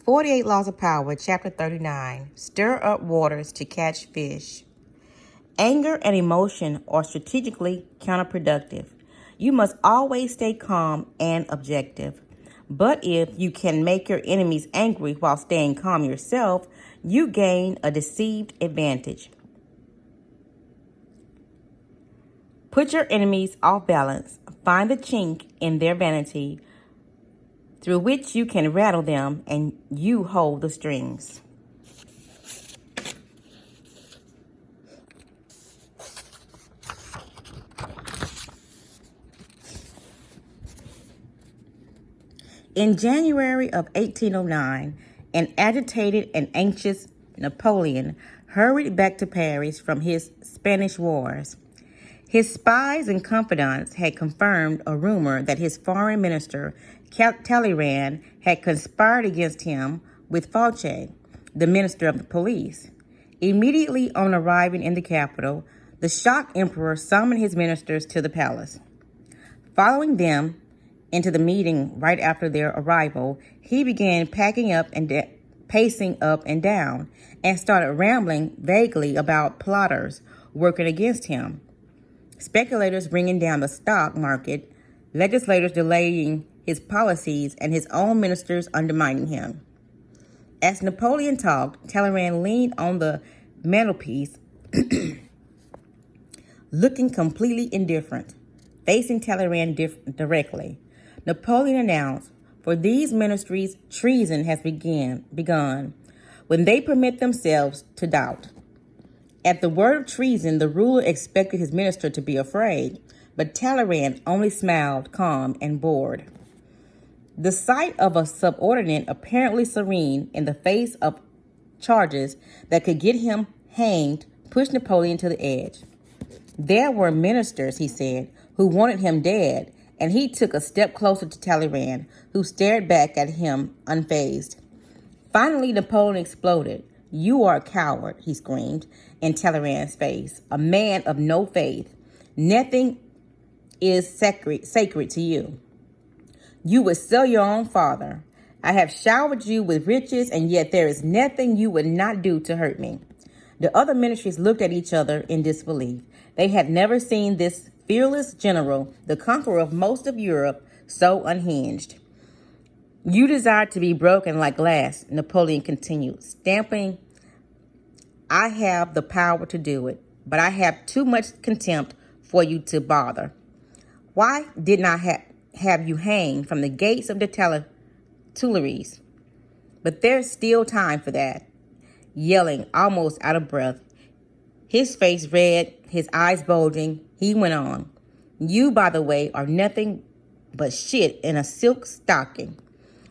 48 Laws of Power, Chapter 39. Stir up waters to catch fish. Anger and emotion are strategically counterproductive. You must always stay calm and objective. But if you can make your enemies angry while staying calm yourself, you gain a deceived advantage. Put your enemies off balance. Find the chink in their vanity through which you can rattle them, and you hold the strings. In January of 1809, an agitated and anxious Napoleon hurried back to Paris from his Spanish wars. His spies and confidants had confirmed a rumor that his foreign minister, Talleyrand, had conspired against him with Fauché, the minister of the police. Immediately on arriving in the capital, the shocked emperor summoned his ministers to the palace. Following them into the meeting right after their arrival, he began packing up and pacing up and down and started rambling vaguely about plotters working against him. Speculators bringing down the stock market, legislators delaying his policies, and his own ministers undermining him. As Napoleon talked, Talleyrand leaned on the mantelpiece, looking completely indifferent. Facing Talleyrand directly, Napoleon announced, "For these ministries, treason has begun when they permit themselves to doubt." At the word of treason, the ruler expected his minister to be afraid, but Talleyrand only smiled, calm and bored. The sight of a subordinate apparently serene in the face of charges that could get him hanged pushed Napoleon to the edge. There were ministers, he said, who wanted him dead, and he took a step closer to Talleyrand, who stared back at him unfazed. Finally, Napoleon exploded. "You are a coward," he screamed in Talleyrand's face, "a man of no faith. Nothing is sacred to you. You would sell your own father. I have showered you with riches, and yet there is nothing you would not do to hurt me." The other ministers looked at each other in disbelief. They had never seen this fearless general, the conqueror of most of Europe, so unhinged. "You desire to be broken like glass," Napoleon continued, stamping. "I have the power to do it, but I have too much contempt for you to bother. Why didn't I have you hang from the gates of the Tuileries? But there's still time for that." Yelling, almost out of breath, his face red, his eyes bulging, he went on. "You, by the way, are nothing but shit in a silk stocking.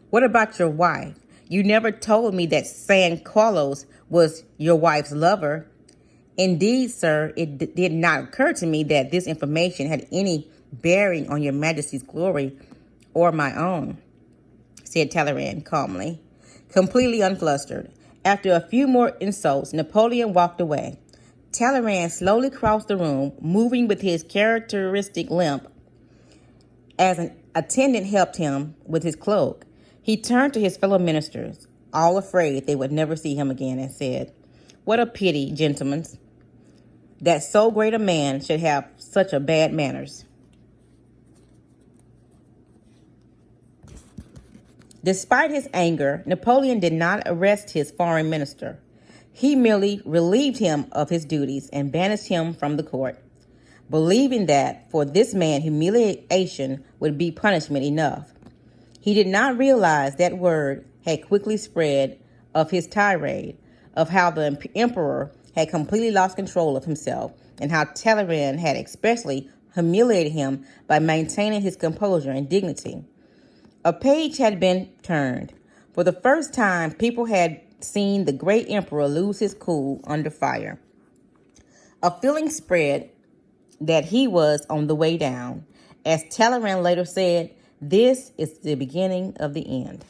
What about your wife? You never told me that San Carlos was your wife's lover." "Indeed, sir, it did not occur to me that this information had any bearing on your Majesty's glory or my own," said Talleyrand calmly, completely unflustered. After a few more insults, Napoleon walked away. Talleyrand slowly crossed the room, moving with his characteristic limp as an attendant helped him with his cloak. He turned to his fellow ministers, all afraid they would never see him again, and said, "What a pity, gentlemen, that so great a man should have such a bad manners." Despite his anger, Napoleon did not arrest his foreign minister. He merely relieved him of his duties and banished him from the court, believing that for this man humiliation would be punishment enough. He did not realize that word had quickly spread of his tirade, of how the emperor had completely lost control of himself, and how Talleyrand had especially humiliated him by maintaining his composure and dignity. A page had been turned. For the first time, people had seen the great emperor lose his cool under fire. A feeling spread that he was on the way down. As Talleyrand later said, "This is the beginning of the end."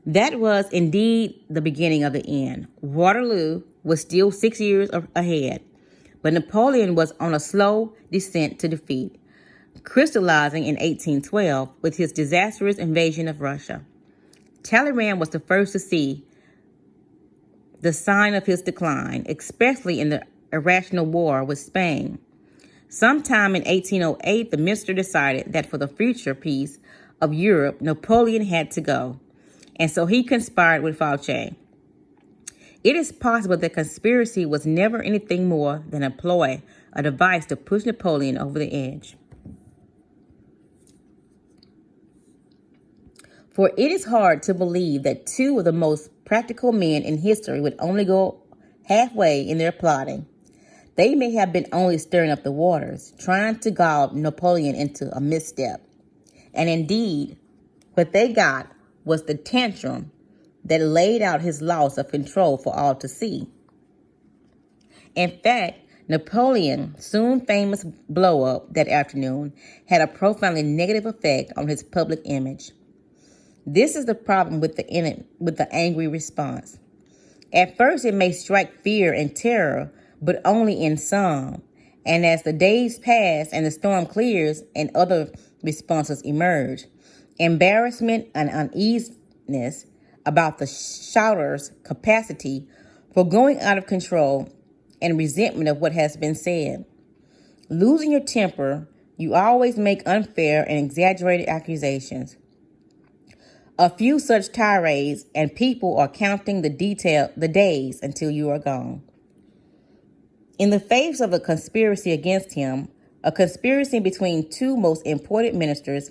That was indeed the beginning of the end. Waterloo was still 6 years ahead, but Napoleon was on a slow descent to defeat. crystallizing in 1812 with his disastrous invasion of Russia. Talleyrand was the first to see the sign of his decline, especially in the irrational war with Spain. Sometime in 1808, the minister decided that for the future peace of Europe, Napoleon had to go, and so he conspired with Fouché. It is possible that conspiracy was never anything more than a ploy, a device to push Napoleon over the edge. For it is hard to believe that two of the most practical men in history would only go halfway in their plotting. They may have been only stirring up the waters, trying to guide Napoleon into a misstep. And indeed, what they got was the tantrum that laid out his loss of control for all to see. In fact, Napoleon's soon famous blow-up that afternoon had a profoundly negative effect on his public image. This is the problem with the angry response. At first, it may strike fear and terror, but only in some. And as the days pass and the storm clears and other responses emerge, embarrassment and uneasiness about the shouter's capacity for going out of control and resentment of what has been said. Losing your temper, you always make unfair and exaggerated accusations. A few such tirades, and people are counting the days until you are gone. In the face of a conspiracy against him, a conspiracy between two most important ministers,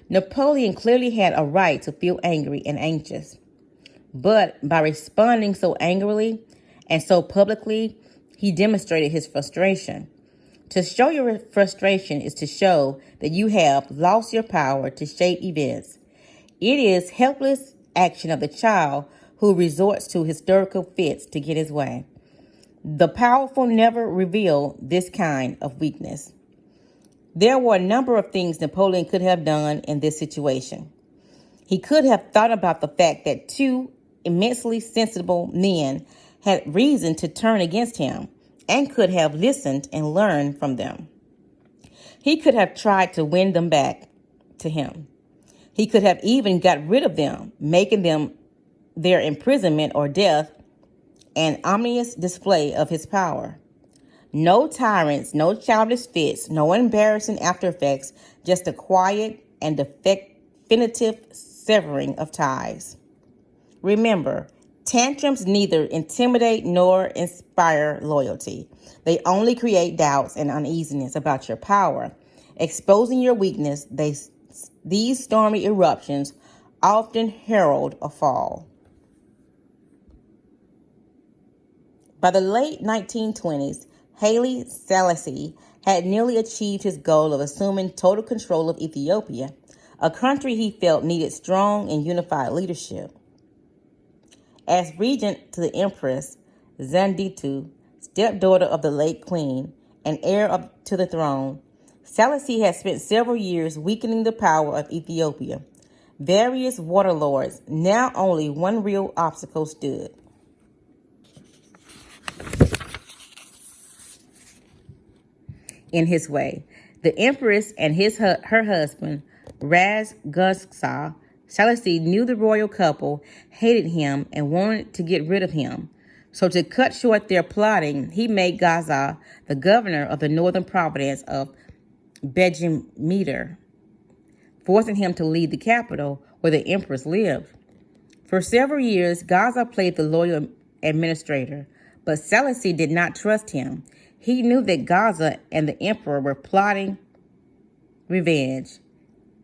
Napoleon clearly had a right to feel angry and anxious. But by responding so angrily and so publicly, he demonstrated his frustration. To show your frustration is to show that you have lost your power to shape events. It is helpless action of the child who resorts to hysterical fits to get his way. The powerful never reveal this kind of weakness. There were a number of things Napoleon could have done in this situation. He could have thought about the fact that two immensely sensible men had reason to turn against him and could have listened and learned from them. He could have tried to win them back to him. He could have even got rid of them, making them their imprisonment or death an ominous display of his power. No tyrants, no childish fits, no embarrassing after effects, just a quiet and definitive severing of ties. Remember, tantrums neither intimidate nor inspire loyalty. They only create doubts and uneasiness about your power. Exposing your weakness, these stormy eruptions often herald a fall. By the late 1920s, Haile Selassie had nearly achieved his goal of assuming total control of Ethiopia, a country he felt needed strong and unified leadership. As regent to the Empress Zanditu, stepdaughter of the late queen and heir to the throne, Selassie had spent several years weakening the power of Ethiopia. Various warlords, now only one real obstacle stood. In his way, the empress and her husband, Ras Gussa, Selassie knew the royal couple hated him and wanted to get rid of him. So to cut short their plotting, he made Gaza the governor of the northern province of Bejimeter, forcing him to leave the capital where the empress lived. For several years, Gaza played the loyal administrator, but Selassie did not trust him. He knew that Gaza and the emperor were plotting revenge.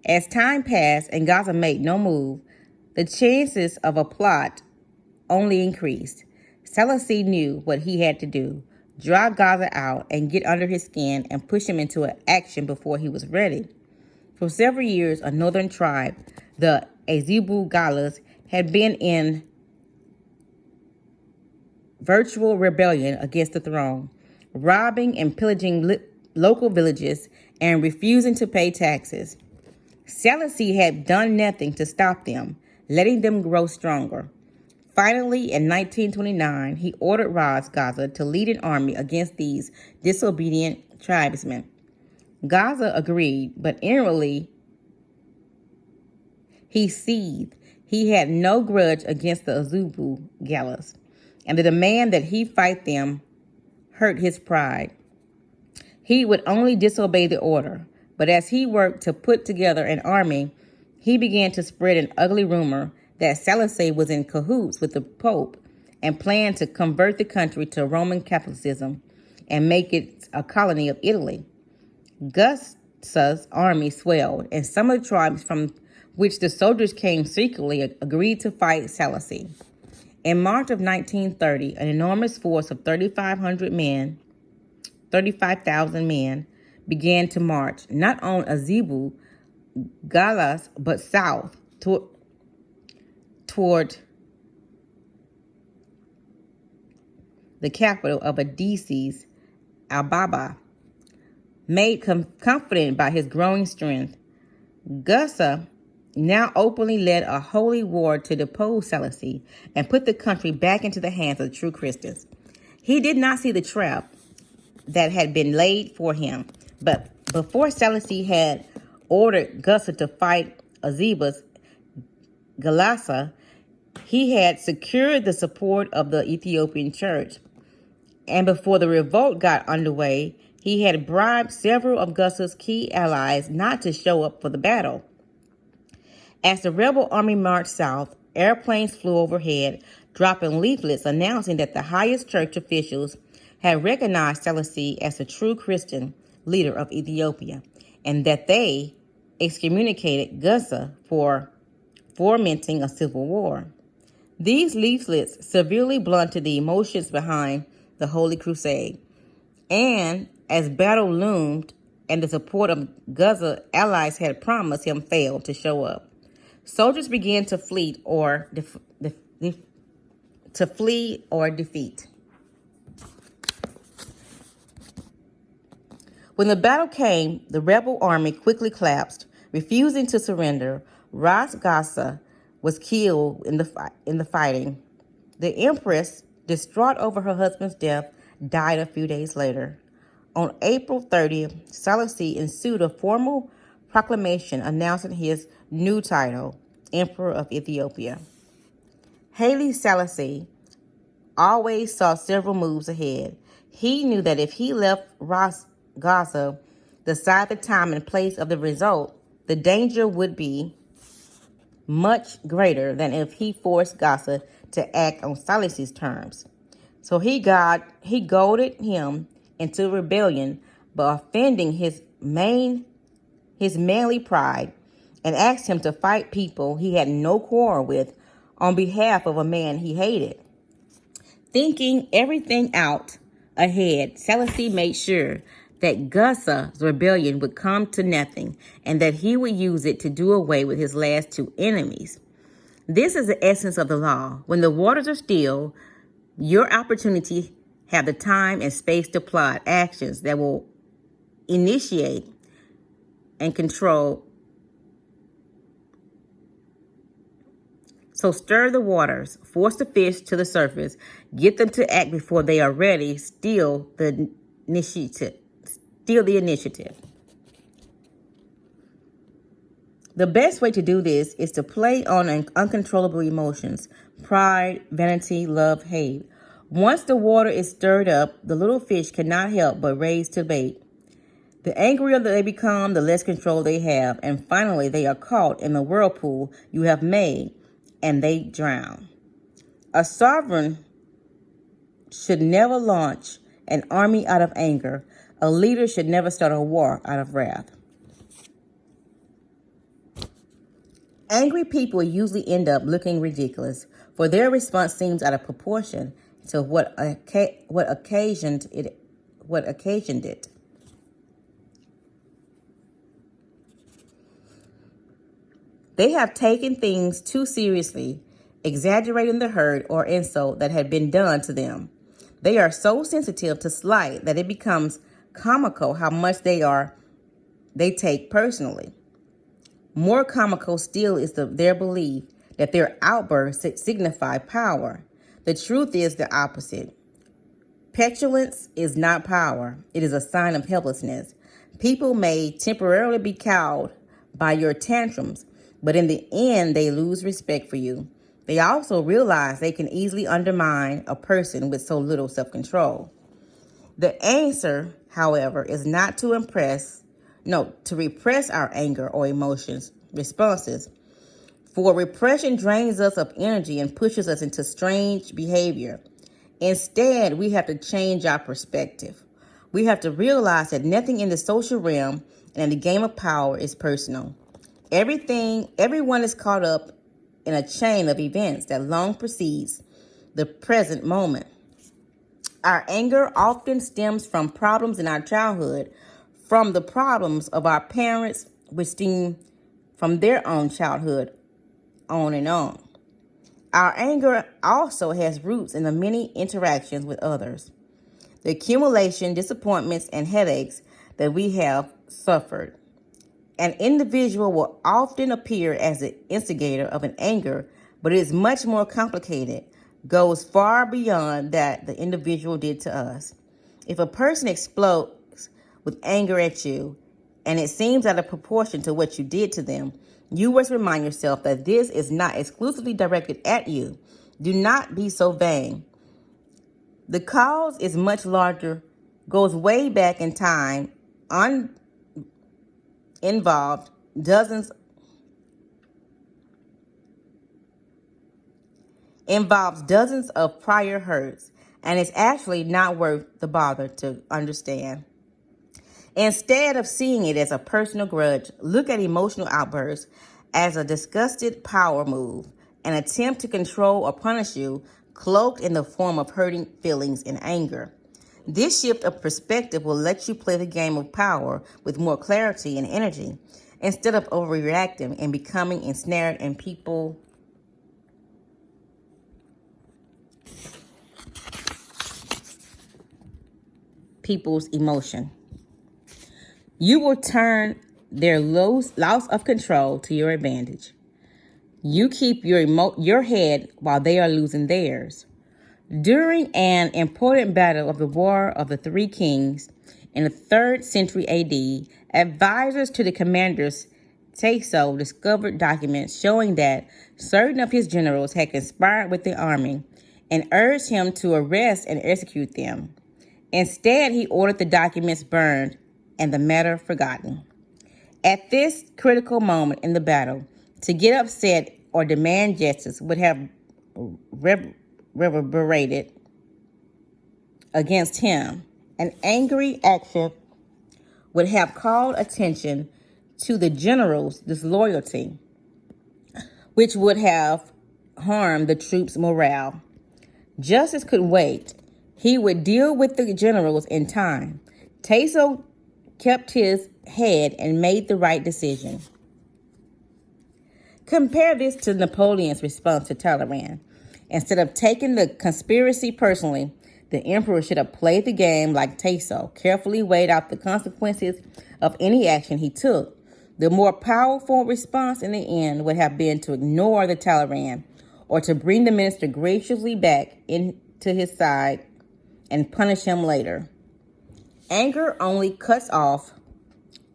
As time passed and Gaza made no move, the chances of a plot only increased. Selassie knew what he had to do: drive Gaza out and get under his skin and push him into action before he was ready. For several years, a northern tribe, the Azebu Galas, had been in virtual rebellion against the throne, robbing and pillaging local villages and refusing to pay taxes. Selassie had done nothing to stop them, letting them grow stronger. Finally, in 1929, he ordered Ras Gaza to lead an army against these disobedient tribesmen. Gaza agreed, but inwardly he seethed. He had no grudge against the Azubu Gallas, and the demand that he fight them hurt his pride. He would only disobey the order, but as he worked to put together an army, he began to spread an ugly rumor that Selassie was in cahoots with the Pope and planned to convert the country to Roman Catholicism and make it a colony of Italy. Gusta's army swelled, and some of the tribes from which the soldiers came secretly agreed to fight Selassie. In March of 1930, an enormous force of 35,000 men, began to march, not on Azubu Gallas, but south toward the capital of Odysseus, Ababa. Made confident by his growing strength, Gusa now openly led a holy war to depose Selassie and put the country back into the hands of the true Christians. He did not see the trap that had been laid for him, but before Selassie had ordered Gusa to fight Azebus Galassa, he had secured the support of the Ethiopian church, and before the revolt got underway, he had bribed several of Gusa's key allies not to show up for the battle. As the rebel army marched south, airplanes flew overhead, dropping leaflets announcing that the highest church officials had recognized Selassie as a true Christian leader of Ethiopia, and that they excommunicated Gusa for fomenting a civil war. These leaflets severely blunted the emotions behind the Holy Crusade, and as battle loomed and the support of Gusa's allies had promised him failed to show up, soldiers began to flee or defeat. When the battle came, the rebel army quickly collapsed, refusing to surrender. Ras Gasa was killed in the fighting. The empress, distraught over her husband's death, died a few days later. On April 30th, Selassie issued a formal proclamation announcing his new title, Emperor of Ethiopia. Haile Selassie always saw several moves ahead. He knew that if he left Ras Gaza decide the time and place of the result, the danger would be much greater than if he forced Gaza to act on Selassie's terms. So he goaded him into rebellion by offending his manly pride and asked him to fight people he had no quarrel with on behalf of a man he hated. Thinking everything out ahead, Selassie made sure that Gusa's rebellion would come to nothing and that he would use it to do away with his last two enemies. This is the essence of the law. When the waters are still, your opportunity have the time and space to plot actions that will initiate and control. So stir the waters, force the fish to the surface, get them to act before they are ready, steal the initiative. The best way to do this is to play on uncontrollable emotions: pride, vanity, love, hate. Once the water is stirred up, the little fish cannot help but raise to bait. The angrier they become, the less control they have, and finally they are caught in the whirlpool you have made, and they drown. A sovereign should never launch an army out of anger. A leader should never start a war out of wrath. Angry people usually end up looking ridiculous, for their response seems out of proportion to what occasioned it. They have taken things too seriously, exaggerating the hurt or insult that had been done to them. They are so sensitive to slight that it becomes comical how much they take personally. More comical still is their belief that their outbursts signify power. The truth is the opposite. Petulance is not power. It is a sign of helplessness. People may temporarily be cowed by your tantrums, but in the end, they lose respect for you. They also realize they can easily undermine a person with so little self-control. The answer, however, is not to to repress our anger or emotions responses. For repression drains us of energy and pushes us into strange behavior. Instead, we have to change our perspective. We have to realize that nothing in the social realm and in the game of power is personal. Everyone is caught up in a chain of events that long precedes the present moment. Our anger often stems from problems in our childhood, from the problems of our parents, which stem from their own childhood, on and on. Our anger also has roots in the many interactions with others, the accumulation, disappointments, and headaches that we have suffered. An individual will often appear as the instigator of an anger, but it is much more complicated, goes far beyond that the individual did to us. If a person explodes with anger at you, and it seems out of proportion to what you did to them, you must remind yourself that this is not exclusively directed at you. Do not be so vain. The cause is much larger, goes way back in time, involved dozens of prior hurts, and it's actually not worth the bother to understand. Instead of seeing it as a personal grudge, look at emotional outbursts as a disgusted power move, an attempt to control or punish you, cloaked in the form of hurting feelings and anger. This shift of perspective will let you play the game of power with more clarity and energy, instead of overreacting and becoming ensnared in people's emotion. You will turn their loss of control to your advantage. You keep your head while they are losing theirs. During an important battle of the War of the Three Kings in the 3rd century AD, advisors to the commanders Tasso discovered documents showing that certain of his generals had conspired with the army and urged him to arrest and execute them. Instead, he ordered the documents burned and the matter forgotten. At this critical moment in the battle, to get upset or demand justice would have reverberated against him. An angry action would have called attention to the general's disloyalty, which would have harmed the troops' morale. Justice could wait. He would deal with the generals in time. Tasso kept his head and made the right decision. Compare this to Napoleon's response to Talleyrand. Instead of taking the conspiracy personally, the emperor should have played the game like Tasso, carefully weighed out the consequences of any action he took. The more powerful response in the end would have been to ignore the Talleyrand, or to bring the minister graciously back into his side and punish him later. Anger only cuts off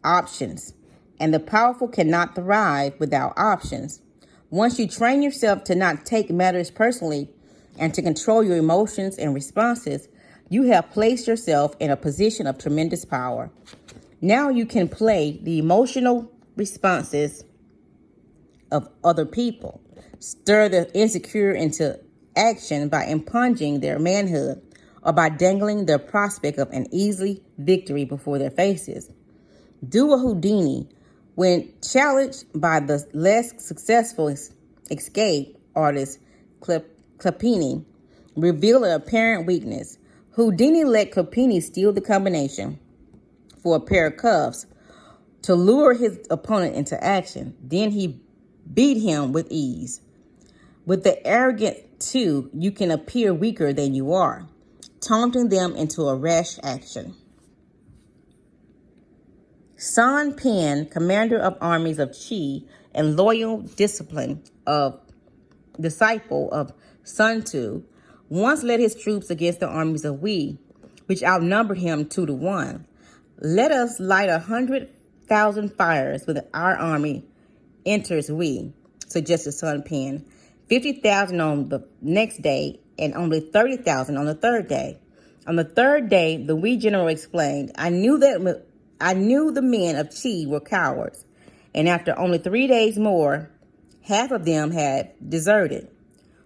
options, and the powerful cannot thrive without options. Once you train yourself to not take matters personally and to control your emotions and responses, you have placed yourself in a position of tremendous power. Now you can play the emotional responses of other people, stir the insecure into action by impugning their manhood, or by dangling the prospect of an easy victory before their faces. Do a Houdini. When challenged by the less successful escape artist Clapini, reveal an apparent weakness. Houdini let Clapini steal the combination for a pair of cuffs to lure his opponent into action. Then he beat him with ease. With the arrogant too, you can appear weaker than you are, taunting them into a rash action. San Pen, commander of armies of Qi and loyal disciple of Sun Tzu, once led his troops against the armies of Wei, which outnumbered him 2-1. Let us light 100,000 fires with our army enters we, suggested Sun Pen. 50,000 on the next day and only 30,000 on the third day. On the third day, the Wee general explained, I knew the men of Chi were cowards, and after only 3 days more, half of them had deserted.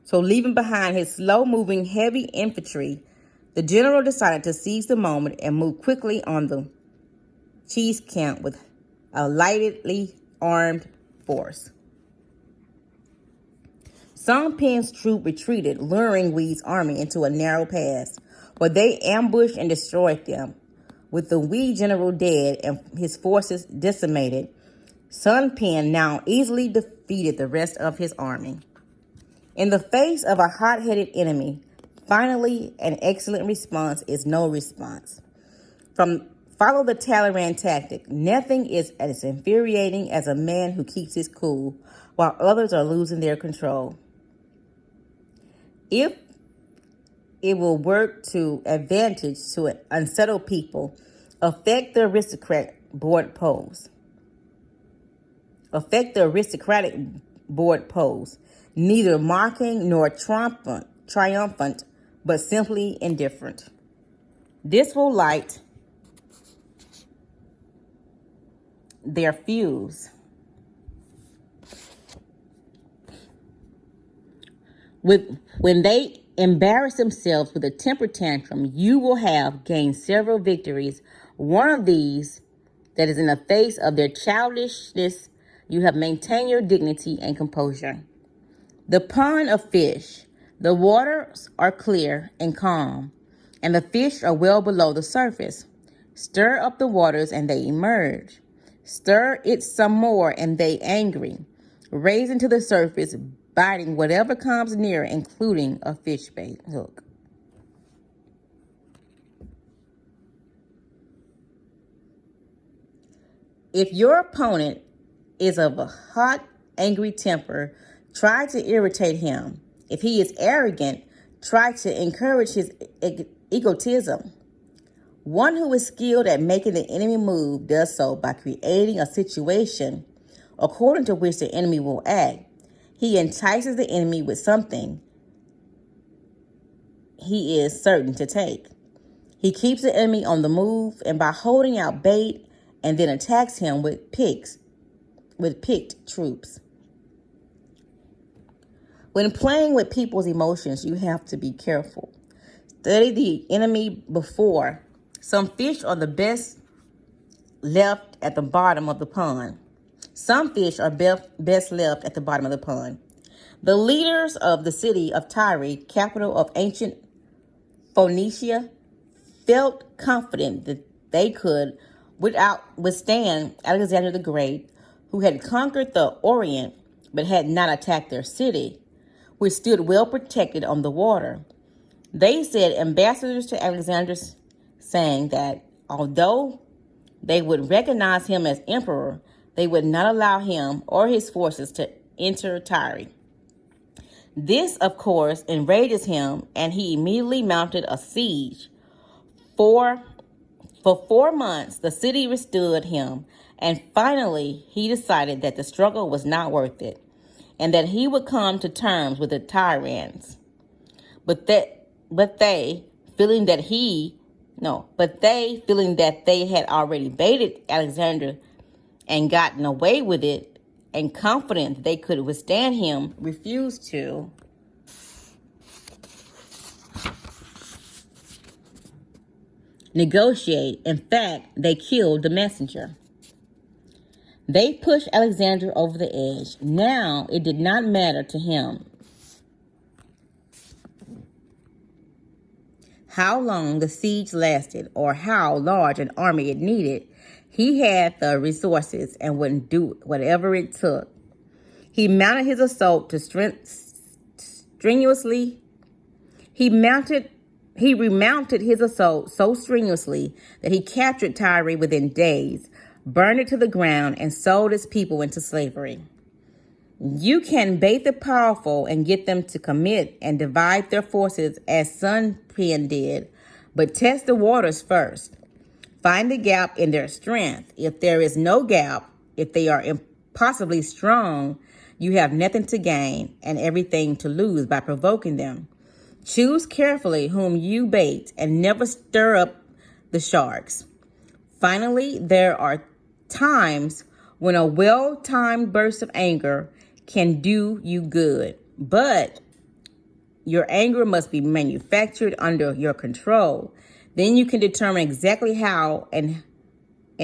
So leaving behind his slow-moving heavy infantry, the general decided to seize the moment and move quickly on the Chi's camp with a lightly armed force. Sun Pen's troop retreated, luring Wee's army into a narrow pass, where they ambushed and destroyed them. With the Wee general dead and his forces decimated, Sun Pen now easily defeated the rest of his army. In the face of a hot-headed enemy, finally, an excellent response is no response. Follow the Talleyrand tactic. Nothing is as infuriating as a man who keeps his cool while others are losing their control. If it will work to advantage to unsettled people, affect the aristocratic board pose. Neither mocking nor triumphant, but simply indifferent. This will light their fuse. When they embarrass themselves with a temper tantrum, you will have gained several victories. One of these, that is in the face of their childishness, you have maintained your dignity and composure. The pond of fish. The waters are clear and calm, and the fish are well below the surface. Stir up the waters, and they emerge. Stir it some more, and they angry, raising to the surface, biting whatever comes near, including a fish bait hook. If your opponent is of a hot, angry temper, try to irritate him. If he is arrogant, try to encourage his egotism. One who is skilled at making the enemy move does so by creating a situation according to which the enemy will act. He entices the enemy with something he is certain to take. He keeps the enemy on the move, and by holding out bait, and then attacks him with picked troops. When playing with people's emotions, you have to be careful. Study the enemy before. Some fish are the best left at the bottom of the pond. Some fish are best left at the bottom of the pond. The leaders of the city of Tyre, capital of ancient Phoenicia, felt confident that they could withstand Alexander the Great, who had conquered the Orient but had not attacked their city, which stood well protected on the water. They sent ambassadors to Alexander, saying that although they would recognize him as emperor, they would not allow him or his forces to enter Tyre. This, of course, enrages him, and he immediately mounted a siege. For 4 months, the city withstood him, and finally he decided that the struggle was not worth it, and that he would come to terms with the Tyrants. But they, feeling that they had already baited Alexander and gotten away with it, and confident that they could withstand him, refused to negotiate. In fact, they killed the messenger. They pushed Alexander over the edge. Now it did not matter to him how long the siege lasted or how large an army it needed. He had the resources and would do whatever it took. He mounted his assault to strenuously. He remounted his assault so strenuously that he captured Tyre within days, burned it to the ground, and sold its people into slavery. You can bait the powerful and get them to commit and divide their forces as Sun Pen did, but test the waters first. Find the gap in their strength. If there is no gap, if they are impossibly strong, you have nothing to gain and everything to lose by provoking them. Choose carefully whom you bait and never stir up the sharks. Finally, there are times when a well-timed burst of anger can do you good, but your anger must be manufactured under your control. Then you can determine exactly how and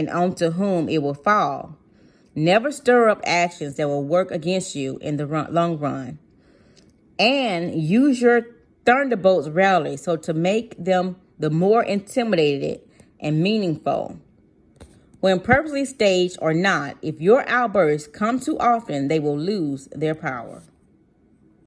onto whom it will fall. Never stir up actions that will work against you in the long run. And use your thunderbolts rarely so to make them the more intimidated and meaningful. When purposely staged or not, if your outbursts come too often, they will lose their power.